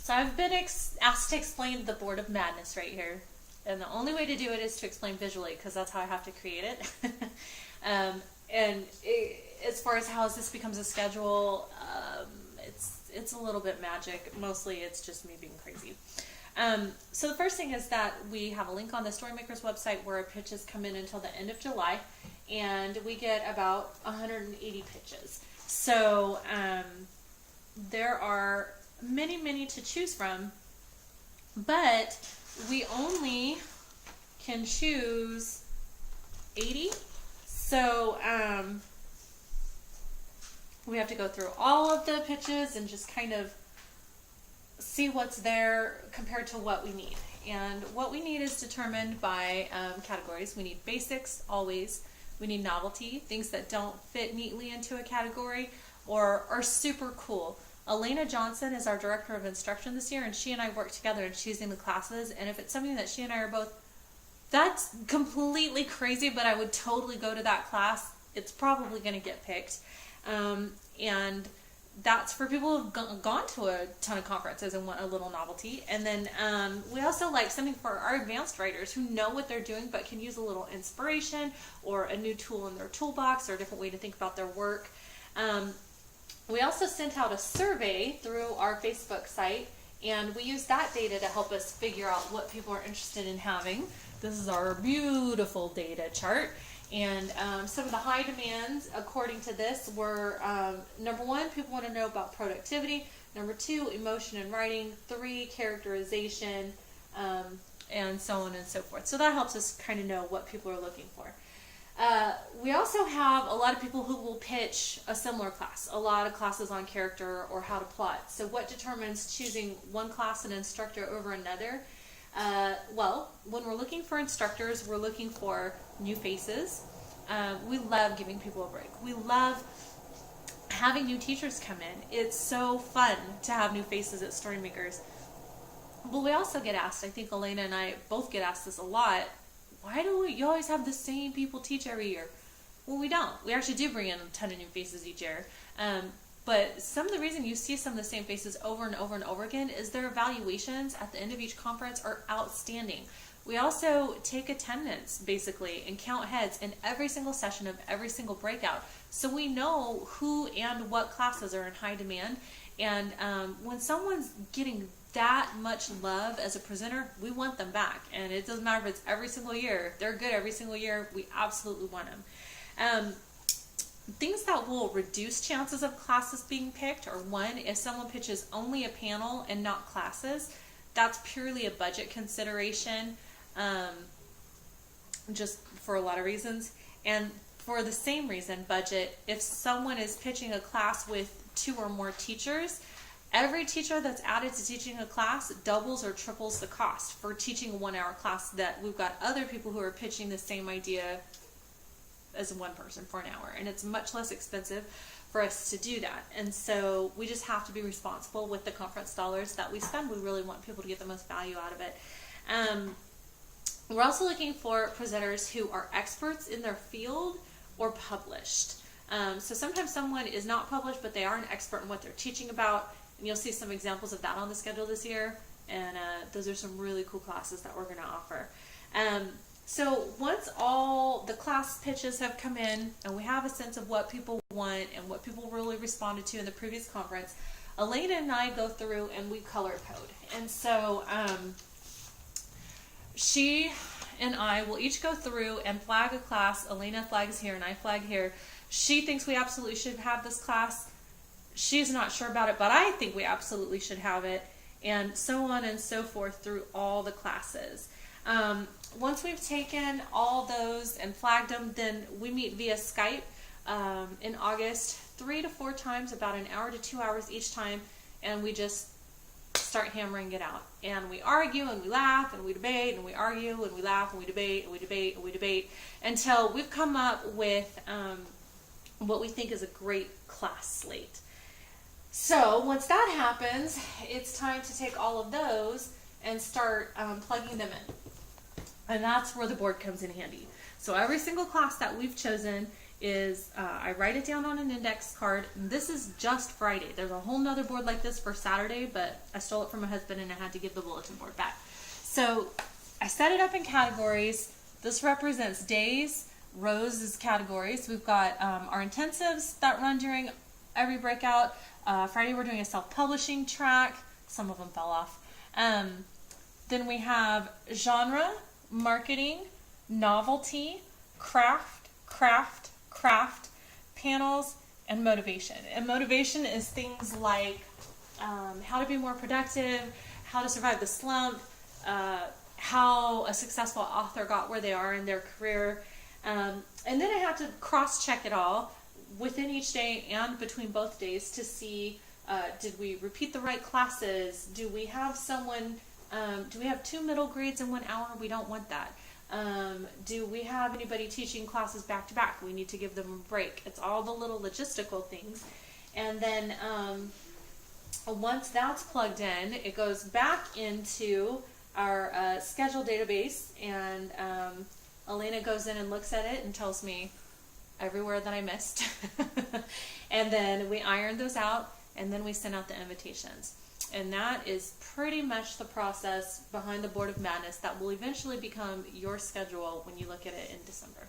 So I've been asked to explain the Board of Madness right here. And the only way to do it is to explain visually, because that's how I have to create it. As far as how this becomes a schedule, it's a little bit magic. Mostly it's just me being crazy. So the first thing is that we have a link on the Storymakers website where our pitches come in until the end of July, and we get about 180 pitches. So there are many to choose from, but we only can choose 80. So we have to go through all of the pitches and just kind of see what's there compared to what we need. And what we need is determined by categories. We need basics, always. We need novelty, things that don't fit neatly into a category or are super cool. Elena Johnson is our director of instruction this year, and she and I work together in choosing the classes. And if it's something that she and I are both, that's completely crazy, but I would totally go to that class, it's probably going to get picked. And that's for people who've gone to a ton of conferences and want a little novelty. And then we also like something for our advanced writers who know what they're doing but can use a little inspiration or a new tool in their toolbox or a different way to think about their work. We also sent out a survey through our Facebook site, and we use that data to help us figure out what people are interested in having. This is our beautiful data chart. And some of the high demands, according to this, were number 1, people want to know about productivity. Number 2, emotion in writing. 3, characterization, and so on and so forth. So that helps us kind of know what people are looking for. We also have a lot of people who will pitch a similar class, a lot of classes on character or how to plot. So what determines choosing one class and instructor over another? Well, when we're looking for instructors, we're looking for new faces. We love giving people a break. We love having new teachers come in. It's so fun to have new faces at Storymakers. But we also get asked, I think Elena and I both get asked this a lot, why do you always have the same people teach every year? Well, we don't. We actually do bring in a ton of new faces each year. But some of the reason you see some of the same faces over and over and over again is their evaluations at the end of each conference are outstanding. We also take attendance, basically, and count heads in every single session of every single breakout. So we know who and what classes are in high demand. And when someone's getting that much love as a presenter, we want them back. And it doesn't matter if it's every single year. They're good every single year. We absolutely want them. Things that will reduce chances of classes being picked are, 1, if someone pitches only a panel and not classes, that's purely a budget consideration, just for a lot of reasons. And for the same reason, budget, if someone is pitching a class with 2 or more teachers, every teacher that's added to teaching a class doubles or triples the cost for teaching a 1-hour class that we've got other people who are pitching the same idea as one person for an hour, and it's much less expensive for us to do that. And so we just have to be responsible with the conference dollars that we spend. We really want people to get the most value out of it. We're also looking for presenters who are experts in their field or published. So sometimes someone is not published, but they are an expert in what they're teaching about, and you'll see some examples of that on the schedule this year. And those are some really cool classes that we're going to offer. So once all the class pitches have come in and we have a sense of what people want and what people really responded to in the previous conference, Elena and I go through and we color code. And so she and I will each go through and flag a class. Elena flags here and I flag here. She thinks we absolutely should have this class. She's not sure about it, but I think we absolutely should have it. And so on and so forth through all the classes. Once we've taken all those and flagged them, then we meet via Skype in August 3 to 4 times, about an hour to 2 hours each time, and we just start hammering it out. And we argue and we laugh and we debate and we argue and we laugh and we debate and we debate and we debate until we've come up with what we think is a great class slate. So once that happens, it's time to take all of those and start plugging them in. And that's where the board comes in handy. So every single class that we've chosen is I write it down on an index card. And this is just Friday. There's a whole nother board like this for Saturday, but I stole it from my husband and I had to give the bulletin board back. So I set it up in categories. This represents days, rows is categories. We've got our intensives that run during every breakout. Friday we're doing a self-publishing track. Some of them fell off. Then we have genre, marketing, novelty, craft, panels, and motivation. And motivation is things like how to be more productive, how to survive the slump, how a successful author got where they are in their career. And then I have to cross-check it all within each day and between both days to see, did we repeat the right classes? Do we have someone, do we have 2 middle grades in 1 hour? We don't want that. Do we have anybody teaching classes back to back? We need to give them a break. It's all the little logistical things. And then once that's plugged in, it goes back into our schedule database, and Elena goes in and looks at it and tells me everywhere that I missed. And then we iron those out, and then we send out the invitations. And that is pretty much the process behind the Board of Madness that will eventually become your schedule when you look at it in December.